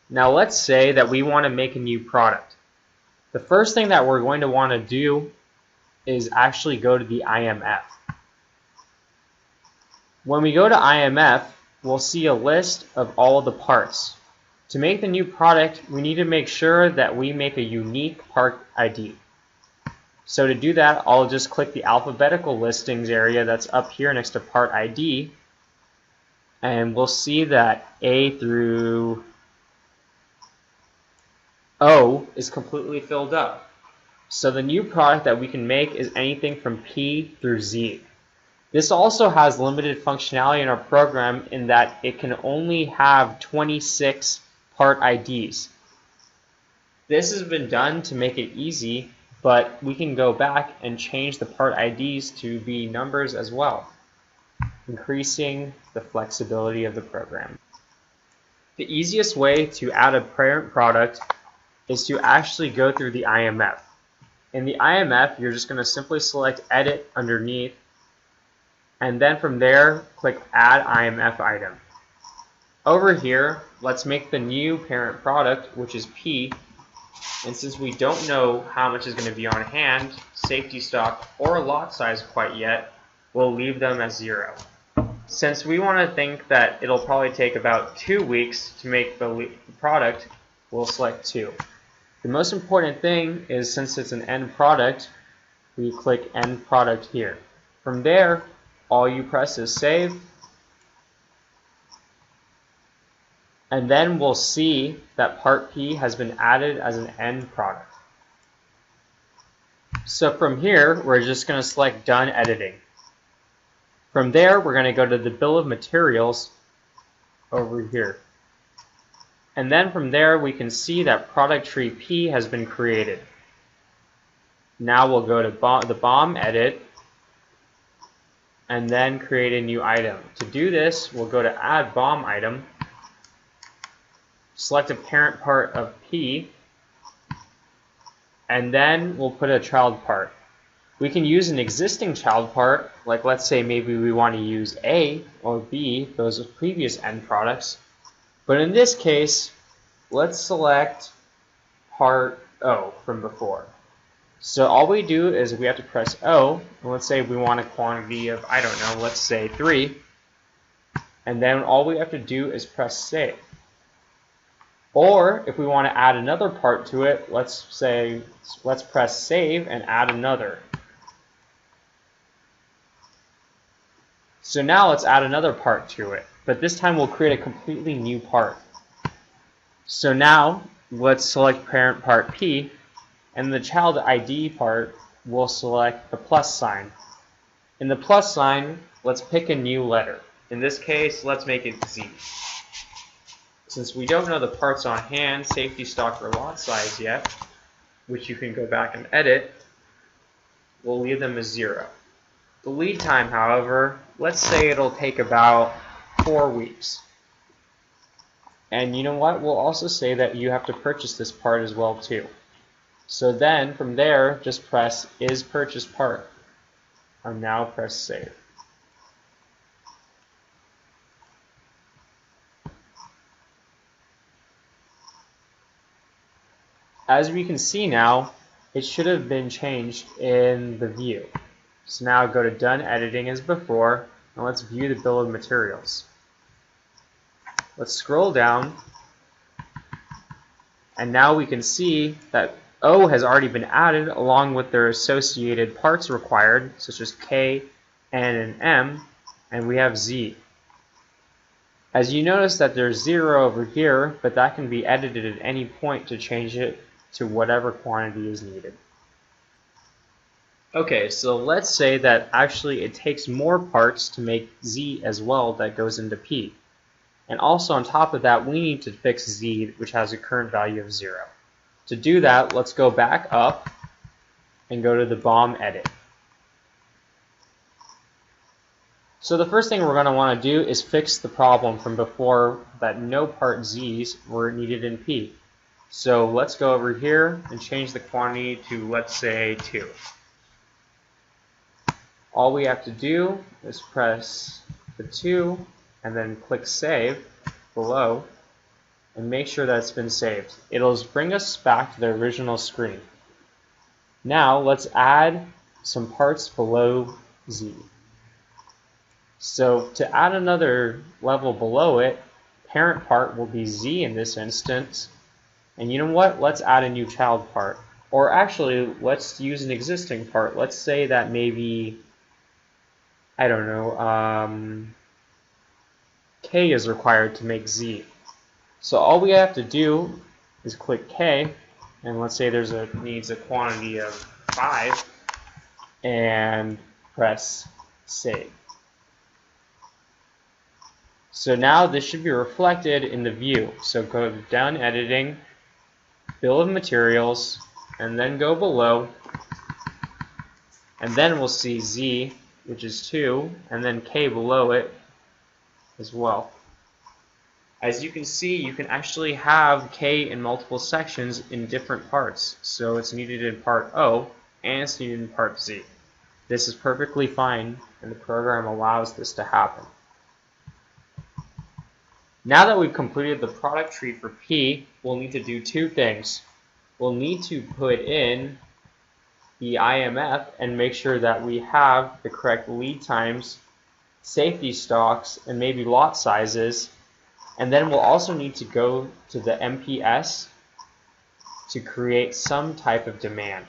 Now let's say that we want to make a new product. The first thing that we're going to want to do is actually go to the IMF. When we go to IMF, we'll see a list of all of the parts. To make the new product, we need to make sure that we make a unique part ID. So to do that, I'll just click the alphabetical listings area that's up here next to part ID, and we'll see that A through O is completely filled up. So the new product that we can make is anything from P through Z. This also has limited functionality in our program in that it can only have 26 part IDs. This has been done to make it easy, but we can go back and change the part IDs to be numbers as well, increasing the flexibility of the program. The easiest way to add a parent product is to actually go through the IMF. In the IMF, you're just going to simply select Edit underneath, and then from there, click Add IMF Item. Over here, let's make the new parent product, which is P, and since we don't know how much is going to be on hand, safety stock, or lot size quite yet, we'll leave them as 0. Since we want to think that it'll probably take about 2 weeks to make the product, we'll select 2. The most important thing is, since it's an end product, we click End Product here. From there, all you press is Save, and then we'll see that Part P has been added as an end product. So from here, we're just going to select Done Editing. From there, we're going to go to the Bill of Materials over here. And then from there, we can see that product tree P has been created. Now we'll go to the BoM edit and then create a new item. To do this, we'll go to Add BoM Item, select a parent part of P, and then we'll put a child part. We can use an existing child part, like let's say maybe we want to use A or B, those are previous end products. But in this case, let's select part O from before. So all we do is we have to press O, and let's say we want a quantity of, I don't know, let's say 3. And then all we have to do is press Save. Or if we want to add another part to it, let's press Save and add another. So now let's add another part to it, but this time we'll create a completely new part. So now let's select parent part P, and the child ID part we'll select the plus sign. In the plus sign, let's pick a new letter. In this case, let's make it Z. Since we don't know the parts on hand, safety stock, or lot size yet, which you can go back and edit, we'll leave them as 0. The lead time, however, let's say it'll take about 4 weeks. And you know what? We'll also say that you have to purchase this part as well too. So then from there, just press Is Purchased Part, and now press Save. As we can see now, it should have been changed in the view. So now go to Done Editing as before, and let's view the Bill of Materials. Let's scroll down, and now we can see that O has already been added along with their associated parts required, such as K, N, and M, and we have Z. As you notice that there's 0 over here, but that can be edited at any point to change it to whatever quantity is needed. Okay, so let's say that actually it takes more parts to make Z as well that goes into P. And also on top of that, we need to fix Z, which has a current value of 0. To do that, let's go back up and go to the BoM edit. So the first thing we're going to want to do is fix the problem from before that no part Z's were needed in P. So let's go over here and change the quantity to, let's say, 2. All we have to do is press the 2 and then click Save below. and make sure that it's been saved. It'll bring us back to the original screen. Now let's add some parts below Z. So to add another level below it, parent part will be Z in this instance. And you know what? Let's add a new child part. Or actually, let's use an existing part. Let's say that maybe, I don't know, K is required to make Z. So all we have to do is click K, and let's say needs a quantity of 5, and press save. So now this should be reflected in the view. So go down editing, bill of materials, and then go below, and then we'll see Z, which is 2, and then K below it as well. As you can see, you can actually have K in multiple sections in different parts. So it's needed in part O, and it's needed in part Z. This is perfectly fine, and the program allows this to happen. Now that we've completed the product tree for P, we'll need to do two things. We'll need to put in the IMF and make sure that we have the correct lead times, safety stocks, and maybe lot sizes. And then we'll also need to go to the MPS to create some type of demand.